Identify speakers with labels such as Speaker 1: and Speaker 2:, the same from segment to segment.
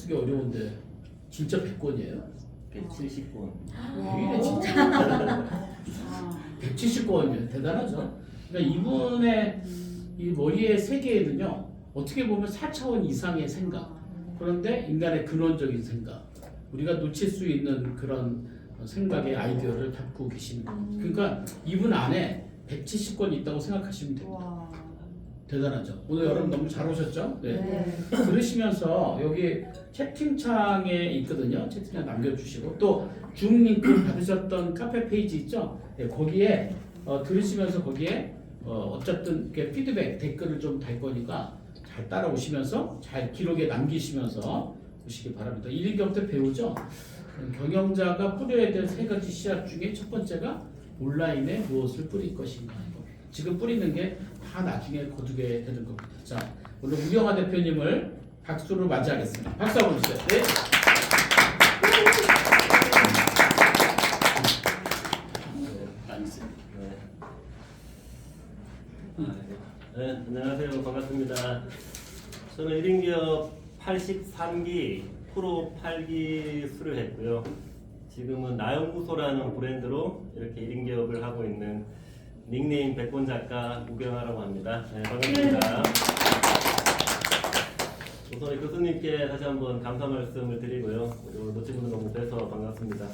Speaker 1: 쓰기 어려운데 진짜 100권이에요?
Speaker 2: 170권.
Speaker 1: 왜 이래 진짜. 170권이면 대단하죠. 그러니까 이분의 이 머리의 세계에는요, 어떻게 보면 4차원 이상의 생각, 그런데 인간의 근원적인 생각, 우리가 놓칠 수 있는 그런 생각의 아이디어를 담고 계시는 거예요. 그러니까 이분 안에 170권이 있다고 생각하시면 됩니다. 대단하죠. 오늘 여러분 너무 잘 오셨죠? 네. 들으시면서 여기 채팅창에 있거든요. 채팅창 남겨주시고 또 줌 링크 받으셨던 카페 페이지 있죠? 네, 거기에 들으시면서 거기에 어쨌든 이렇게 피드백 댓글을 좀 달 거니까 잘 따라오시면서 잘 기록에 남기시면서 보시기 바랍니다. 1인경 때 배우죠? 경영자가 뿌려야 될 3가지 씨앗 중에 첫 번째가 온라인에 무엇을 뿌릴 것인가. 지금 뿌리는 게 다 나중에 거두게 되는 겁니다. 자, 오늘 우경화 대표님을 박수로 맞이하겠습니다. 박수 한번 주세요. 네.
Speaker 2: 네, 안녕하세요. 반갑습니다. 저는 1인기업 83기 프로 8기 수료했고요. 지금은 나연구소라는 브랜드로 이렇게 1인기업을 하고 있는 닉네임 백권 작가 우경화라고 합니다. 네, 반갑습니다. 우선 교수님께 다시 한번 감사 말씀을 드리고요. 그리고 놓친 분들 너무 뵈서 반갑습니다.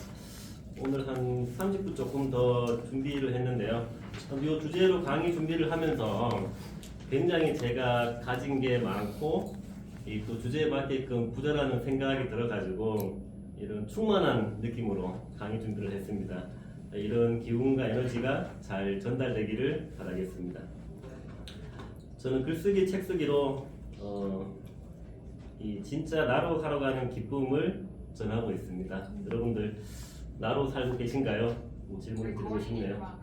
Speaker 2: 오늘 한 30분 조금 더 준비를 했는데요. 이 주제로 강의 준비를 하면서 굉장히 제가 가진 게 많고 또 주제에 맞게끔 부자라는 생각이 들어가지고 이런 충만한 느낌으로 강의 준비를 했습니다. 이런 기운과 에너지가 잘 전달되기를 바라겠습니다. 저는 글쓰기, 책쓰기로 이 진짜 나로 살아가는 기쁨을 전하고 있습니다. 여러분들 나로 살고 계신가요? 질문을 드리고 싶네요.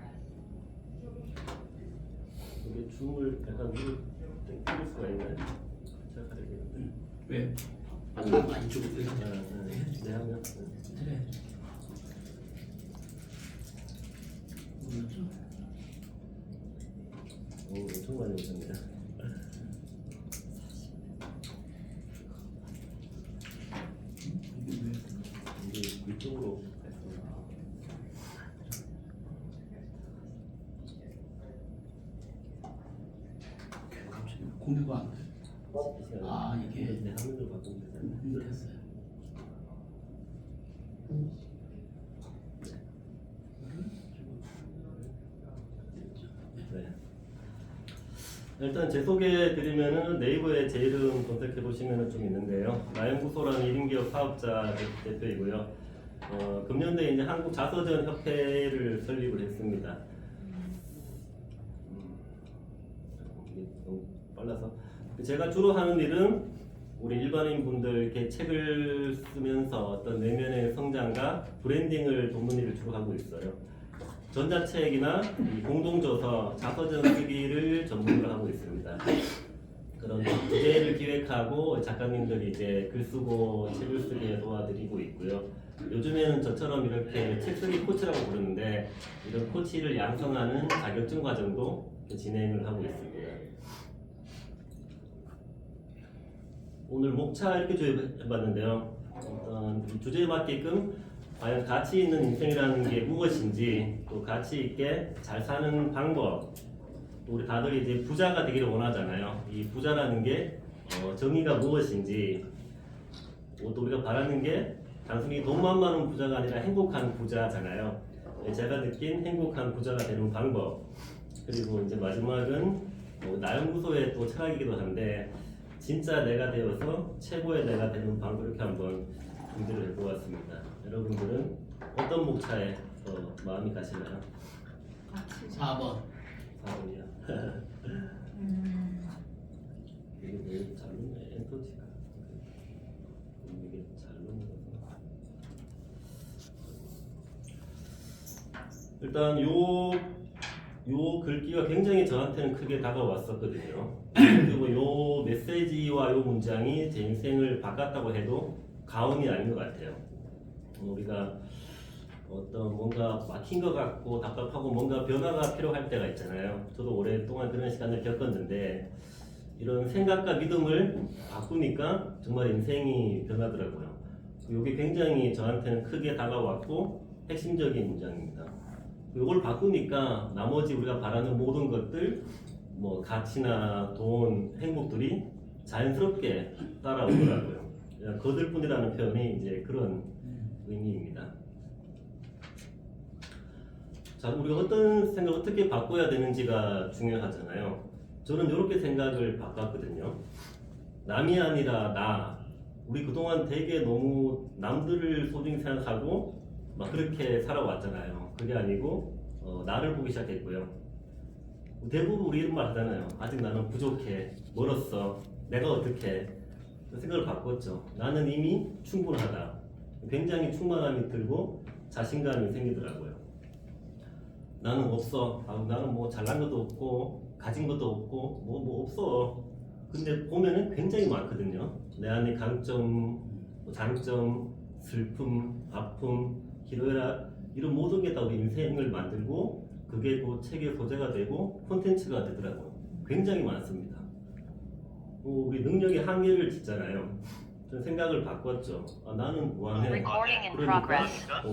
Speaker 2: 이게 줌을 약간 뚫을 수가 있나요?
Speaker 1: 왜? 이쪽으로.
Speaker 2: 네, 하면.
Speaker 1: 그래.
Speaker 2: 오, 엄청 많이 오셨네요. 이게 위쪽으로
Speaker 1: 공유가 안 돼. 아, 이게
Speaker 2: 내 화면으로 바꾸면 되잖아요.
Speaker 1: 됐어요.
Speaker 2: 네. 일단 제 소개 드리면은 네이버에 제 이름 검색해 보시면은 좀 있는데요. 나연구소라는 1인기업 사업자 대표이고요. 금년도에 이제 한국 자서전 협회를 설립을 했습니다. 이게 너무 빨라서 제가 주로 하는 일은 우리 일반인 분들 이렇게 책을 쓰면서 어떤 내면의 성장과 브랜딩을 돕는 일을 주로 하고 있어요. 전자책이나 공동저서, 자서전 쓰기를 전문으로 하고 있습니다. 그런 주제를 기획하고 작가님들이 이제 글 쓰고 책을 쓰게 도와드리고 있고요. 요즘에는 저처럼 이렇게 책 쓰기 코치라고 부르는데 이런 코치를 양성하는 자격증 과정도 진행을 하고 있습니다. 오늘 목차 이렇게 해봤는데요. 어떤 주제에 맞게끔 과연 가치 있는 인생이라는 게 무엇인지, 또 가치 있게 잘 사는 방법, 또 우리 다들 이제 부자가 되기를 원하잖아요. 이 부자라는 게 정의가 무엇인지, 또 우리가 바라는 게 단순히 돈만 많은 부자가 아니라 행복한 부자잖아요. 제가 느낀 행복한 부자가 되는 방법, 그리고 이제 마지막은 나연구소의 또 철학이기도 한데 진짜 내가 되어서 최고의 내가 되는 방법, 이렇게 한번 준비를 해보았습니다. 여러분들은 어떤 목차에 마음이 가시나요?
Speaker 1: 4번.
Speaker 2: 4번이요. 이게 왜 잘 놓네? 엔터지가 이게 잘 놓는 거구나. 일단 요 글귀가 굉장히 저한테는 크게 다가왔었거든요. 그리고 요 메시지와 요 문장이 제 인생을 바꿨다고 해도 과언이 아닌 것 같아요. 우리가 어떤 뭔가 막힌 것 같고 답답하고 뭔가 변화가 필요할 때가 있잖아요. 저도 오랫동안 그런 시간을 겪었는데 이런 생각과 믿음을 바꾸니까 정말 인생이 변하더라고요. 이게 굉장히 저한테는 크게 다가왔고 핵심적인 문장입니다. 이걸 바꾸니까 나머지 우리가 바라는 모든 것들, 뭐 가치나 돈, 행복들이 자연스럽게 따라오더라고요. 거들뿐이라는 표현이 이제 그런 의미입니다. 자, 우리가 어떤 생각 어떻게 바꿔야 되는지가 중요하잖아요. 저는 이렇게 생각을 바꿨거든요. 남이 아니라 나. 우리 그동안 되게 너무 남들을 소중히 생각하고 막 그렇게 살아왔잖아요. 그게 아니고 나를 보기 시작했고요. 대부분 우리 이런 말 하잖아요. 아직 나는 부족해, 멀었어, 내가 어떻게. 생각을 바꿨죠. 나는 이미 충분하다. 굉장히 충만함이 들고 자신감이 생기더라고요. 나는 없어. 나는 뭐 잘난 것도 없고 가진 것도 없고 뭐 없어. 근데 보면은 굉장히 많거든요. 내 안에 강점, 장점, 슬픔, 아픔, 희로애락 이런 모든 게 다 우리 인생을 만들고 그게 그 책의 소재가 되고 콘텐츠가 되더라고요. 굉장히 많습니다. 우리 능력의 한계를 짓잖아요. 저는 생각을 바꿨죠. 나는 무한해. 그러니까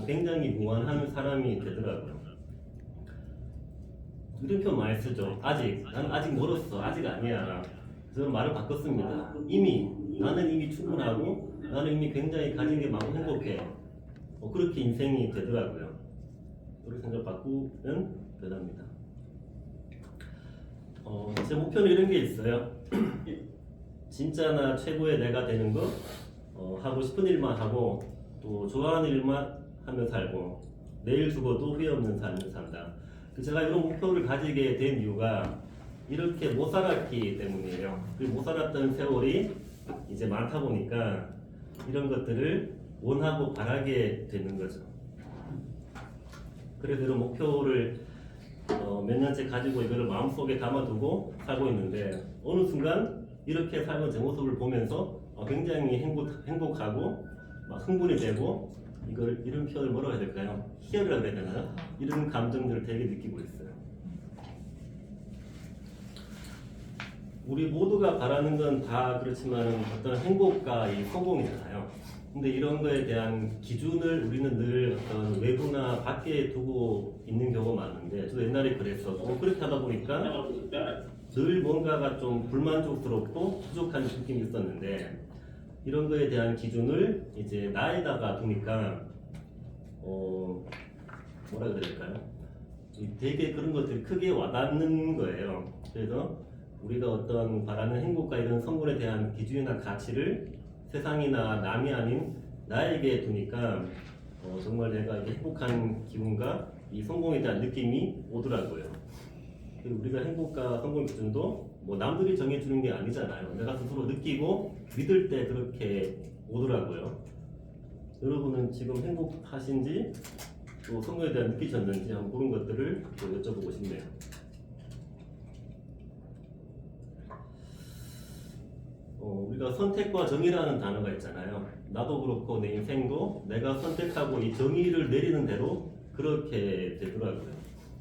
Speaker 2: 굉장히 무한한 사람이 되더라고요. 이런 표현 많이 쓰죠. 나는 아직 멀었어. 아직 아니야. 저는 말을 바꿨습니다. 나는 이미 충분하고 나는 이미 굉장히 가진 게 많고 행복해. 그렇게 인생이 되더라고요. 그렇게 생각 바꾸면 변합니다. 제 목표는 이런 게 있어요. 진짜나 최고의 내가 되는 거, 하고 싶은 일만 하고 또 좋아하는 일만 하며 살고 내일 죽어도 후회 없는 삶을 산다. 제가 이런 목표를 가지게 된 이유가 이렇게 못 살았기 때문이에요. 그리고 못 살았던 세월이 이제 많다 보니까 이런 것들을 원하고 바라게 되는 거죠. 그래서 이런 목표를 몇 년째 가지고 이거를 마음속에 담아두고 살고 있는데 어느 순간 이렇게 살던 제 모습을 보면서 굉장히 행복하고 막 흥분이 되고 이런 표현을 뭐라고 해야 될까요? 희열이라고 해야 되나? 이런 감정들을 되게 느끼고 있어요. 우리 모두가 바라는 건 다 그렇지만 어떤 행복과 이 성공이잖아요. 근데 이런 거에 대한 기준을 우리는 늘 어떤 외부나 밖에 두고 있는 경우가 많은데 저도 옛날에 그랬었고 그렇게 하다 보니까 늘 뭔가가 좀 불만족스럽고 부족한 느낌이 있었는데 이런 거에 대한 기준을 이제 나에다가 두니까 뭐라 해야 될까요? 되게 그런 것들이 크게 와닿는 거예요. 그래서 우리가 어떤 바라는 행복과 이런 성공에 대한 기준이나 가치를 세상이나 남이 아닌 나에게 두니까 정말 내가 이게 행복한 기분과 이 성공에 대한 느낌이 오더라고요. 그리고 우리가 행복과 성공 기준도 뭐 남들이 정해주는 게 아니잖아요. 내가 스스로 느끼고 믿을 때 그렇게 오더라고요. 여러분은 지금 행복하신지 또 성공에 대한 느끼셨는지 한번 그런 것들을 또 여쭤보고 싶네요. 우리가 선택과 정의라는 단어가 있잖아요. 나도 그렇고 내 인생도 내가 선택하고 이 정의를 내리는 대로 그렇게 되더라고요.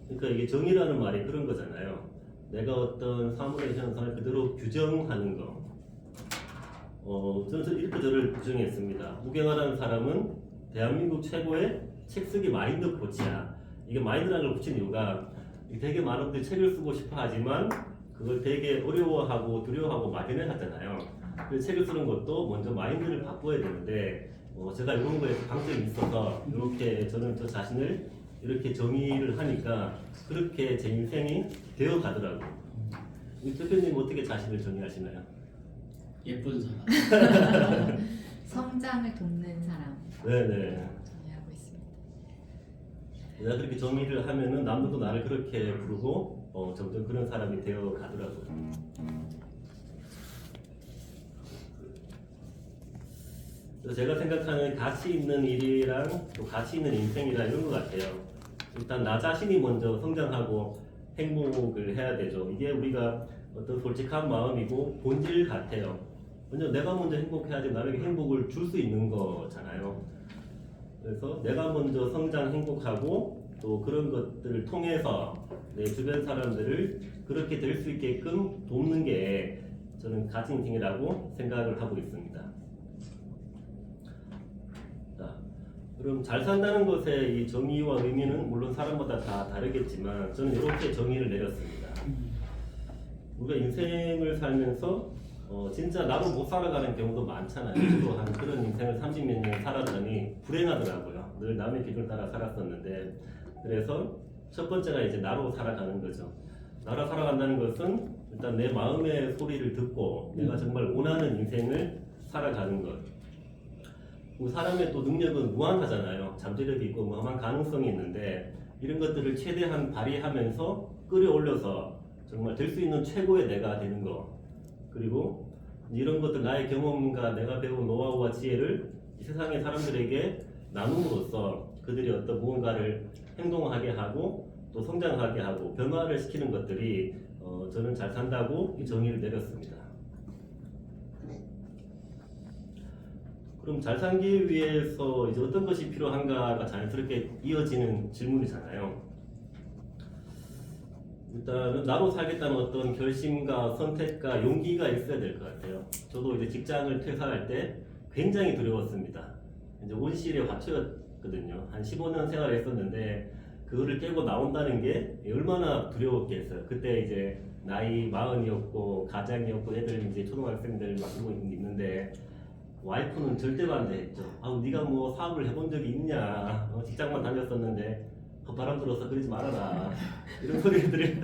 Speaker 2: 그러니까 이게 정의라는 말이 그런 거잖아요. 내가 어떤 사물의 현상을 그대로 규정하는 거. 저는 이렇게 저를 규정했습니다. 우경화라는 사람은 대한민국 최고의 책쓰기 마인드 코치야. 이게 마인드라는 걸 붙인 이유가 되게 많은 분들이 책을 쓰고 싶어 하지만 그걸 되게 어려워하고 두려워하고 막연해 하잖아요. 그래서 책을 쓰는 것도 먼저 마인드를 바꿔야 되는데 제가 이런 거에 강점이 있어서 이렇게 저는 저 자신을 이렇게 정의를 하니까 그렇게 제 인생이 되어 가더라고요. 대표님 어떻게 자신을 정의하시나요?
Speaker 1: 예쁜 사람.
Speaker 3: 성장을 돕는 사람.
Speaker 2: 네네.
Speaker 3: 정의하고 있습니다.
Speaker 2: 내가 그렇게 정의를 하면은 남들도 나를 그렇게 부르고 점점 그런 사람이 되어 가더라고요. 그래서 제가 생각하는 가치 있는 일이랑 또 가치 있는 인생이랑 이런 것 같아요. 일단 나 자신이 먼저 성장하고 행복을 해야 되죠. 이게 우리가 어떤 솔직한 마음이고 본질 같아요. 먼저 내가 먼저 행복해야지 남에게 행복을 줄 수 있는 거잖아요. 그래서 내가 먼저 성장 행복하고 또 그런 것들을 통해서 내 주변 사람들을 그렇게 될 수 있게끔 돕는 게 저는 가치 인생이라고 생각을 하고 있습니다. 자, 그럼 잘 산다는 것의 이 정의와 의미는 물론 사람마다 다 다르겠지만 저는 이렇게 정의를 내렸습니다. 우리가 인생을 살면서 진짜 나로 못 살아가는 경우도 많잖아요. 저도 한 그런 인생을 30몇 년 살았더니 불행하더라고요. 늘 남의 기준 따라 살았었는데, 그래서 첫 번째가 이제 나로 살아가는 거죠. 나로 살아간다는 것은 일단 내 마음의 소리를 듣고 내가 정말 원하는 인생을 살아가는 것. 사람의 또 능력은 무한하잖아요. 잠재력이 있고 무한한 가능성이 있는데 이런 것들을 최대한 발휘하면서 끌어올려서 정말 될 수 있는 최고의 내가 되는 거. 그리고 이런 것들 나의 경험과 내가 배운 노하우와 지혜를 이 세상의 사람들에게 나눔으로써 그들이 어떤 무언가를 행동하게 하고 또 성장하게 하고 변화를 시키는 것들이 저는 잘 산다고 이 정의를 내렸습니다. 그럼 잘 살기 위해서 이제 어떤 것이 필요한가가 자연스럽게 이어지는 질문이잖아요. 일단은 나로 살겠다는 어떤 결심과 선택과 용기가 있어야 될 것 같아요. 저도 이제 직장을 퇴사할 때 굉장히 두려웠습니다. 이제 온실의 화초였거든요. 한 15년 생활했었는데 그거를 깨고 나온다는 게 얼마나 두려웠겠어요. 그때 이제 나이 40이었고 가장이었고 애들 이제 초등학생들 막 그러고 있는데 와이프는 절대 반대했죠. 아, 네가 뭐 사업을 해본 적이 있냐? 직장만 다녔었는데 헛바람 들어서 그러지 말아라. 이런 소리들을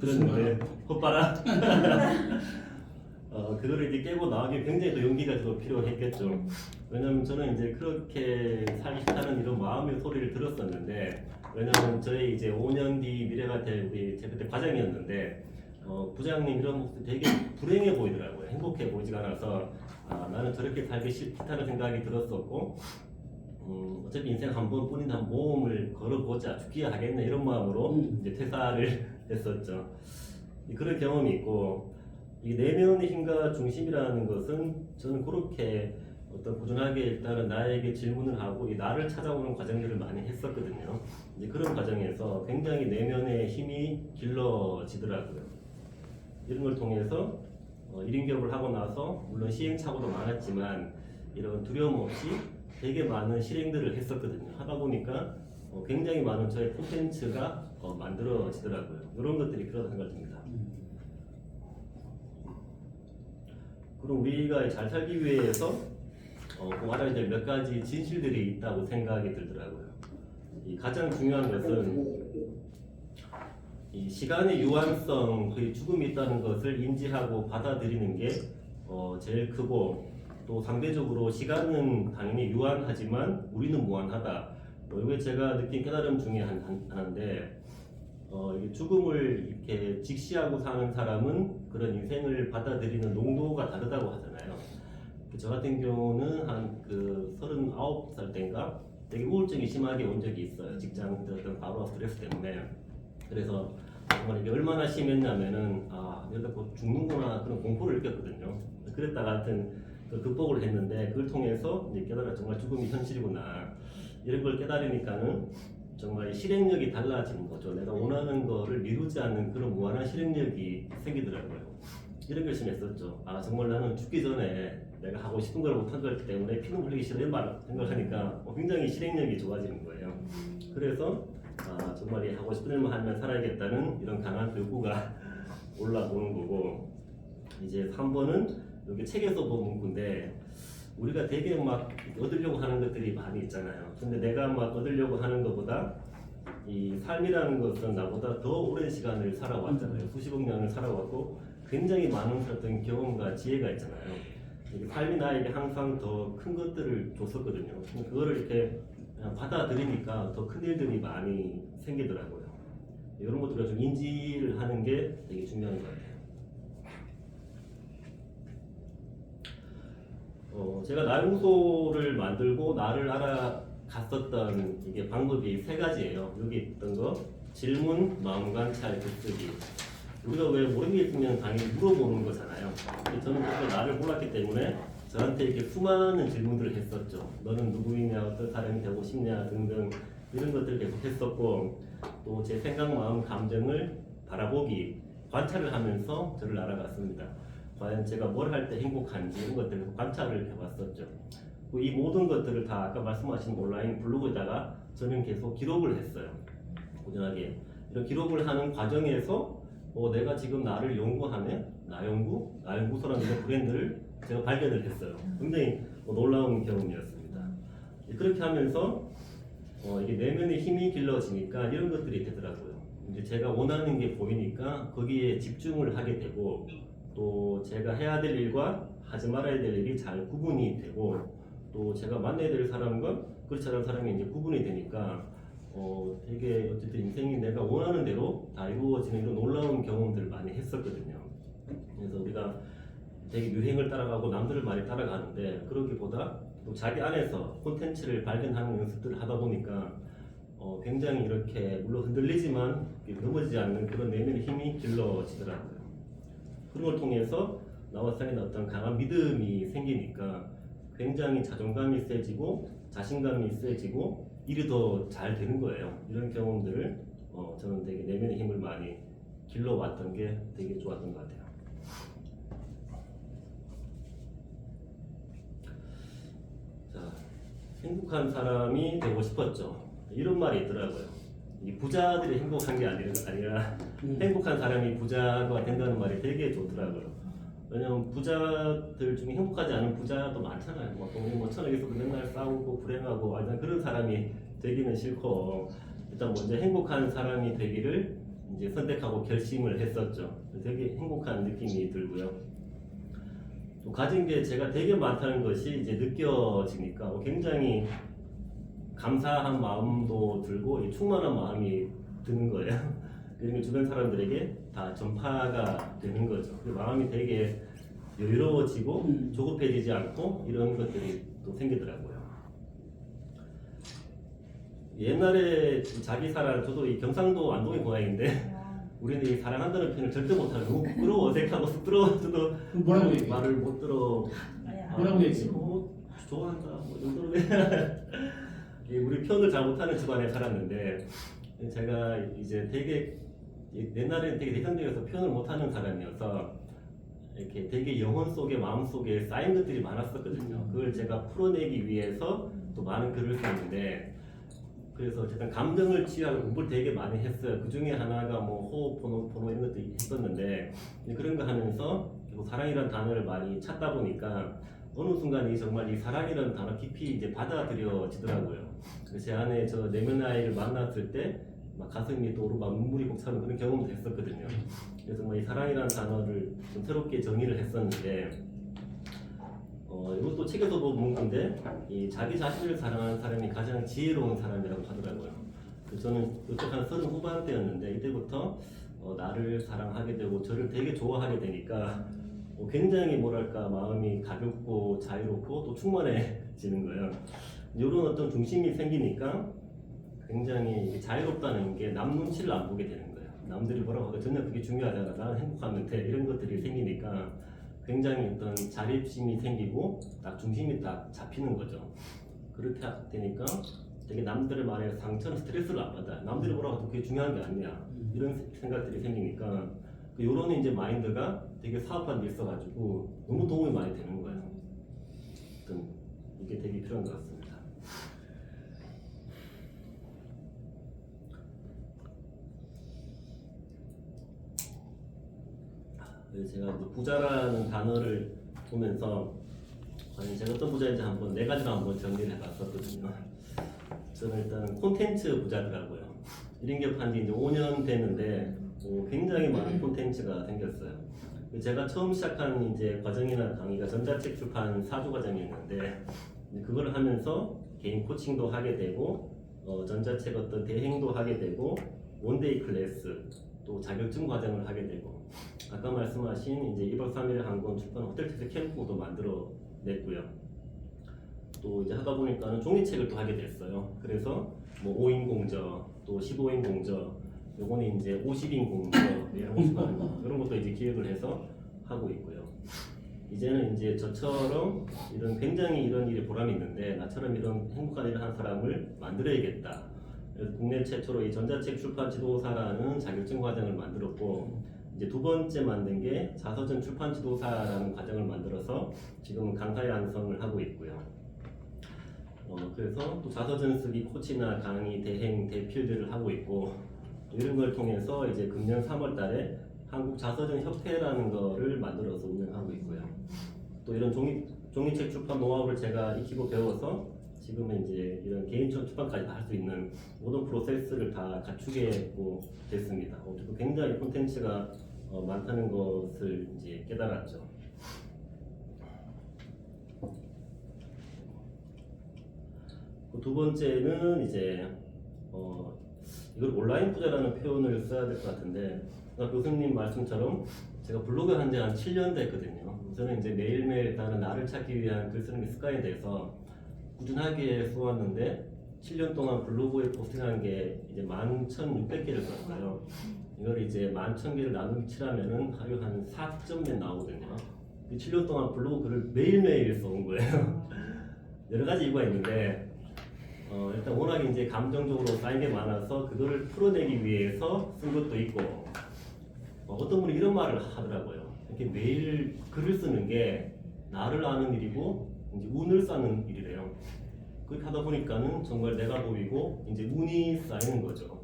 Speaker 2: 들었는데 헛바람. 그거를 이제 깨고 나가기 굉장히 또 용기가 더 필요했겠죠. 왜냐면 저는 이제 그렇게 살기 싫다는 이런 마음의 소리를 들었었는데, 왜냐면 저희 이제 5년 뒤 미래가 될 우리 제 그때 과장이었는데 부장님 이런 모습 되게 불행해 보이더라고요. 행복해 보이지가 않아서 나는 저렇게 살기 싫다는 생각이 들었었고, 어차피 인생 한 번뿐인 한 모험을 걸어보자, 죽기야 하겠네 이런 마음으로 이제 퇴사를 했었죠. 그런 경험이 있고, 이 내면의 힘과 중심이라는 것은 저는 그렇게 어떤 꾸준하게 일단은 나에게 질문을 하고 이 나를 찾아오는 과정들을 많이 했었거든요. 이제 그런 과정에서 굉장히 내면의 힘이 길러지더라고요. 이런 걸 통해서 일인격을 하고 나서 물론 시행착오도 많았지만 이런 두려움 없이 되게 많은 실행들을 했었거든요. 하다 보니까 굉장히 많은 저의 콘텐츠가 만들어지더라고요. 이런 것들이 필요하다고 생각됩니다. 그럼 우리가 잘 살기 위해서 꼭 알아야 될 몇 가지 진실들이 있다고 생각이 들더라고요. 이 가장 중요한 것은 이 시간의 유한성, 거의 죽음이 있다는 것을 인지하고 받아들이는 게 제일 크고, 또 상대적으로 시간은 당연히 유한하지만 우리는 무한하다. 이게 제가 느낀 깨달음 중에 하나인데, 죽음을 이렇게 직시하고 사는 사람은 그런 인생을 받아들이는 농도가 다르다고 하잖아요. 저 같은 경우는 한 39살 때인가 되게 우울증이 심하게 온 적이 있어요. 직장 들었던 과거 스트레스 때문에. 그래서 정말 이게 얼마나 심했냐면은 내가 곧 죽는구나 그런 공포를 느꼈거든요. 그랬다가 하여튼 극복을 했는데 그걸 통해서 이제 깨달아 정말 죽음이 현실이구나 이런 걸 깨달으니까는 정말 실행력이 달라지는 거죠. 내가 원하는 거를 미루지 않는 그런 무한한 실행력이 생기더라고요. 이런 결심했었죠. 정말 나는 죽기 전에 내가 하고 싶은 걸 못한 거기 때문에 피는 흘리기 싫어 이런 생각하니까 굉장히 실행력이 좋아지는 거예요. 그래서 정말 하고 싶은 일만 하면 살아야겠다는 이런 강한 욕구가 올라오는 거고, 이제 3번은 여기 책에서 본 문구인데, 우리가 되게 막 얻으려고 하는 것들이 많이 있잖아요. 근데 내가 막 얻으려고 하는 것보다 이 삶이라는 것은 나보다 더 오랜 시간을 살아왔잖아요. 수십억 년을 살아왔고 굉장히 많은 어떤 경험과 지혜가 있잖아요. 삶이 나에게 항상 더 큰 것들을 줬었거든요. 그거를 이렇게 그냥 받아들이니까 더 큰 일들이 많이 생기더라고요. 이런 것들을 좀 인지를 하는 게 되게 중요한 것 같아요. 제가 나용소를 만들고 나를 알아갔었던 이게 방법이 3가지예요. 여기 있던 거 질문, 마음관찰, 글쓰기. 우리가 왜 모르는 게 있으면 당연히 물어보는 거잖아요. 저는 그때 나를 몰랐기 때문에 저한테 이렇게 수많은 질문들을 했었죠. 너는 누구이냐, 어떤 사람이 되고 싶냐 등등 이런 것들을 계속 했었고, 또 제 생각, 마음, 감정을 바라보기, 관찰을 하면서 저를 알아갔습니다. 과연 제가 뭘 할 때 행복한지 이런 것들을 관찰을 해봤었죠. 이 모든 것들을 다 아까 말씀하신 온라인 블로그에다가 저는 계속 기록을 했어요. 꾸준하게 이런 기록을 하는 과정에서 내가 지금 나를 연구하는 나연구소라는 이런 브랜드를 제가 발견을 했어요. 굉장히 놀라운 경험이었습니다. 그렇게 하면서 이게 내면의 힘이 길러지니까 이런 것들이 되더라고요. 이제 제가 원하는 게 보이니까 거기에 집중을 하게 되고 또 제가 해야 될 일과 하지 말아야 될 일이 잘 구분이 되고 또 제가 만나야 될 사람과 그렇지 않은 사람이 이제 구분이 되니까 되게 어쨌든 인생이 내가 원하는 대로 다 이루어지는 이런 놀라운 경험들을 많이 했었거든요. 그래서 우리가 되게 유행을 따라가고 남들을 많이 따라가는데 그러기보다 또 자기 안에서 콘텐츠를 발견하는 연습들을 하다 보니까 굉장히 이렇게 물론 흔들리지만 넘어지지 않는 그런 내면의 힘이 길러지더라고요. 그런 걸 통해서 나와 쌓인 어떤 강한 믿음이 생기니까 굉장히 자존감이 세지고 자신감이 세지고 일이 더 잘 되는 거예요. 이런 경험들을 저는 되게 내면의 힘을 많이 길러왔던 게 되게 좋았던 것 같아요. 자, 행복한 사람이 되고 싶었죠. 이런 말이 있더라고요. 이 부자들이 행복한 게 아니라 행복한 사람이 부자가 된다는 말이 되게 좋더라고요. 왜냐면 부자들 중에 행복하지 않은 부자도 많잖아요. 뭐 천억에서도 맨날 싸우고 불행하고 완전 그런 사람이 되기는 싫고 일단 먼저 행복한 사람이 되기를 이제 선택하고 결심을 했었죠. 되게 행복한 느낌이 들고요. 또 가진 게 제가 되게 많다는 것이 이제 느껴지니까 굉장히 감사한 마음도 들고 충만한 마음이 드는 거예요. 그리고 주변 사람들에게 다 전파가 되는 거죠. 그 마음이 되게 여유로워지고 조급해지지 않고 이런 것들이 또 생기더라고요. 옛날에 자기 사랑, 저도 이 경상도 안동의 고향인데 우리는 이 사랑한다는 표현을 절대 못하고 너무 부끄러워 어색하고 쑥스러워서도
Speaker 1: 뭐라고 얘기해?
Speaker 2: 말을 못 들어.
Speaker 1: 뭐라고 얘기해?
Speaker 2: 좋아한다 뭐 정도로 우리 표현을 잘 못하는 집안에 살았는데 제가 이제 되게 옛날에는 되게 내성적이어서 표현을 못하는 사람이어서 이렇게 되게 영혼 속에 마음 속에 쌓인 것들이 많았었거든요. 그걸 제가 풀어내기 위해서 또 많은 글을 썼는데 그래서 어쨌든 감정을 취하고 공부를 되게 많이 했어요. 그 중에 하나가 뭐 호흡, 번호 이런 것도 있었는데 그런 거 하면서 결국 사랑이라는 단어를 많이 찾다 보니까 어느 순간 정말 이 사랑이라는 단어 깊이 이제 받아들여지더라고요. 제 안에 저 내면 아이를 만났을 때 막 가슴이 또오르고 막 눈물이 꼭 차는 그런 경험도 했었거든요. 그래서 뭐 이 사랑이라는 단어를 좀 새롭게 정의를 했었는데 이것도 책에서도 본 건데 이 자기 자신을 사랑하는 사람이 가장 지혜로운 사람이라고 하더라고요. 그래서 저는 이쪽 한 30 후반대였는데 이때부터 나를 사랑하게 되고 저를 되게 좋아하게 되니까 굉장히 뭐랄까 마음이 가볍고 자유롭고 또 충만해지는 거예요. 이런 어떤 중심이 생기니까 굉장히 자유롭다는 게 남 눈치를 안 보게 되는 거예요. 남들이 뭐라고 하고 전혀 그게 중요하지 않아. 나는 행복하면 돼. 이런 것들이 생기니까 굉장히 어떤 자립심이 생기고 딱 중심이 딱 잡히는 거죠. 그렇게 되니까 되게 남들의 말에 상처나 스트레스를 안 받아. 남들이 뭐라고 해도 그게 중요한 게 아니야. 이런 생각들이 생기니까 이런 이제 마인드가 되게 사업한 데 있어가지고 너무 도움이 많이 되는 거예요. 어떤 이게 되게 필요한 것 같습니다. 제가 이제 부자라는 단어를 보면서 제가 어떤 부자인지 한번 4가지로 한번 정리를 해봤었거든요. 저는 일단 콘텐츠 부자더라고요. 일인기업한 지 이제 5년 됐는데 굉장히 많은 콘텐츠가 생겼어요. 제가 처음 시작한 이제 과정이나 강의가 전자책 출판 4주 과정이었는데 그걸 하면서 개인 코칭도 하게 되고 전자책 어떤 대행도 하게 되고 원데이 클래스 또 자격증 과정을 하게 되고 아까 말씀하신 이제 1박 3일 항공 출판 호텔 특색 캠프도 만들어 냈고요. 또 이제 하다 보니까는 종이책을 또 하게 됐어요. 그래서 뭐 5인 공저 또 15인 공저 요거는 이제 50인 공저 이런 것도 이제 기획을 해서 하고 있고요. 이제는 이제 저처럼 이런 굉장히 이런 일에 보람이 있는데 나처럼 이런 행복한 일을 하는 사람을 만들어야겠다. 그래서 국내 최초로 이 전자책 출판 지도사라는 자격증 과정을 만들었고 이제 두 번째 만든 게 자서전 출판 지도사라는 과정을 만들어서 지금은 강사 양성을 하고 있고요. 그래서 또 자서전 쓰기 코치나 강의, 대행, 대필들을 하고 있고 또 이런 걸 통해서 이제 금년 3월달에 한국 자서전 협회라는 거를 만들어서 운영하고 있고요. 또 이런 종이책 출판 노하우를 제가 익히고 배워서 지금은 이제 이런 개인 출판까지 할 수 있는 모든 프로세스를 다 갖추게 됐습니다. 저도 굉장히 콘텐츠가 많다는 것을 이제 깨달았죠. 두 번째는 이제 이걸 온라인 부자라는 표현을 써야 될 것 같은데 교수님 말씀처럼 제가 블로그 한 지 한 7년 됐거든요. 저는 이제 매일매일 다른 나를 찾기 위한 글 쓰는 게 습관이 돼서 꾸준하게 써왔는데 7년 동안 블로그에 포스팅한 게 이제 11,600개를 썼어요. 이걸 이제 11,000개를 나누기 칠하면은 하루 한 4점 나오거든요. 7년 동안 블로그 글을 매일매일 써온 거예요. 여러 가지 이유가 있는데 일단 워낙에 이제 감정적으로 쌓인 게 많아서 그거를 풀어내기 위해서 쓴 것도 있고 어떤 분이 이런 말을 하더라고요. 이렇게 매일 글을 쓰는 게 나를 아는 일이고 이제 운을 쌓는 일이래요. 그렇게 하다 보니까는 정말 내가 보이고 이제 운이 쌓이는 거죠.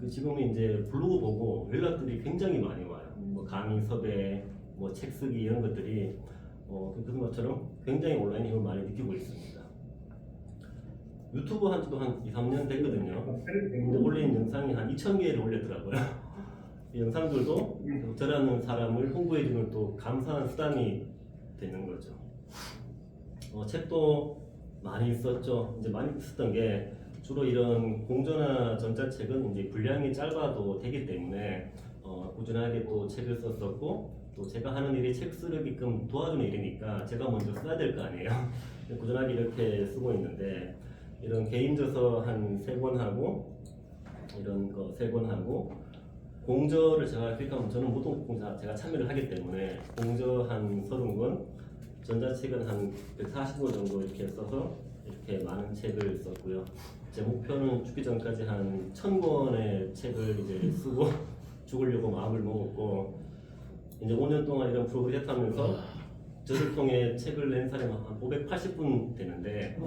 Speaker 2: 지금은 이제 블로그 보고 연락들이 굉장히 많이 와요. 뭐 강의 섭외, 뭐 책 쓰기 이런 것들이 그런 것처럼 굉장히 온라인 힘을 많이 느끼고 있습니다. 유튜브 한 지도 한 2, 3년 됐거든요. 근데 올린 영상이 한 2,000개를 올렸더라고요. 이 영상들도 저라는 사람을 홍보해주는 또 감사한 수단이 되는 거죠. 책도 많이 썼죠. 이제 많이 썼던 게 주로 이런 공저나 전자책은 이제 분량이 짧아도 되기 때문에 꾸준하게 또 책을 썼었고 또 제가 하는 일이 책 쓰게끔 도와주는 일이니까 제가 먼저 써야 될 거 아니에요. 꾸준하게 이렇게 쓰고 있는데 이런 개인 저서 한 3권 하고 이런 거 3권 하고 공저를 제가 클릭하면 저는 모든 공저 제가 참여를 하기 때문에 공저 한 30권 전자책은 한 140권 정도 이렇게 써서 이렇게 많은 책을 썼고요. 제 목표는 죽기 전까지 한 1000권의 책을 이제 쓰고 죽으려고 마음을 먹었고 이제 5년 동안 이런 프로그램 하면서 저를 통해 책을 낸 사람이 한 580분 되는데